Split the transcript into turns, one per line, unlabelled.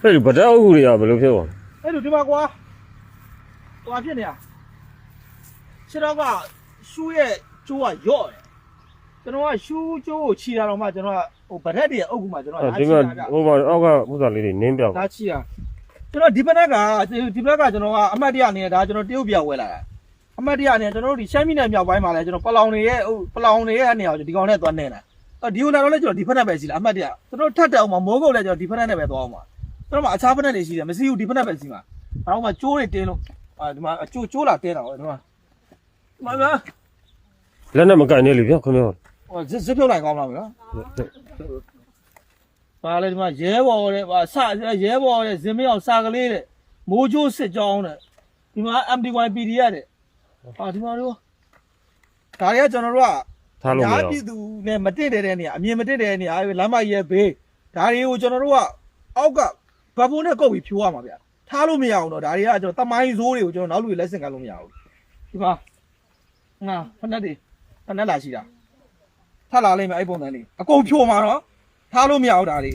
အဲ့ဒီဗဒအုပ်တွေကဘယ်လိုဖြစ်သွားလဲ
အဲ့လိုဒီမှာကွာဟွာဖြစ်နေရခြေတော့ကရှူးရဲ့ကျိုးကရော့တယ်ကျွန်တော်ကရှူးကျိုးကိုခြီတာတော့မှကျွန်တော်ကဟိုဗရက်တွေအုပ်ကူမှကျွန်တော်
ဒီမှာဟိုမှာအောက်ကဥစ္စာလေးတွေနင်းပြောက်
ဒါခြီတာကျွန်တော်ဒီဘက်ကကျွန်တော်ကအမှတ်တရအနေနဲ့ဒါကျွန်တော်တရုတ်ပြဝဲလာတာအမှတ်တရအနေနဲ့ကျွန်တော်တို့ဒီရှမ်းပြည်နယ်မြောက်ပိုင်းမှာလဲကျွန်တော်ပလောင်တွေရဲ့နေရာကိုဒီကောင်နဲ့သွားနေတာဒီဟိုလာတော့လဲကျွန်တော်ဒီဖက်နဲ့ပဲရှိလားအမှတ်တရကျွန်တော်ထတ်တက်အောင်မှာမိုးကုတ်လဲကျွန်တော်ဒီဖက်နဲ့ပဲသွားအောင်မှာကျွန်တော်မှအခြားဖက်နဲ့တွေရှိတယ်မရှိဘူးဒီဖက်နဲ့ပဲရှိမှာအဲ့တော့မှကျိုးတွေတင်းလို့ဒီမှာကျိုးလာတင်းတာဟောဒီမှာ
လက်နဲ့မကင်နေလေဗျခင်ဗျာ
ဟိုဇစ်ဖြုတ်လိုက်ကောင်းလားဗျာပါလေဒီမှာရဲဘော်တဲ့ရဲဘော်တဲ့ဇင်မရောက်စာကလေးတဲ့မိုးကျိုးစစ်ကြောင်းတဲ့ဒီမှာ MDYPD ရတဲ့ဒီမှာတို့ဒါတွေကကျွန်တော်တို့က
ထားလို့မရဘူး
ပြည်သူနဲ့မတင့်တဲ့နေရာအမြင်မတင့်တဲ့နေရာလမ်းမကြီးရဲ့ဘေးဒါတွေကိုကျွန်တော်တို့ကအောက်ကဗတ်ဖို့နဲ့ကုတ်ပြီးဖြိုးရမှာဗျာထားလို့မရအောင်တော့ဒါတွေကကျွန်တော်တမိုင်းဇိုးတွေကိုကျွန်တော်နောက်လူတွေလက်ဆင့်ကမ်းလို့မရဘူးဒီမှာဖနက်လာရှိတာထလာလိမ့်မယ်အဲ့ပုံစံလေးအကုန်ဖြိုးမှာတော့ထားလို့မရဘူးဒါတွေ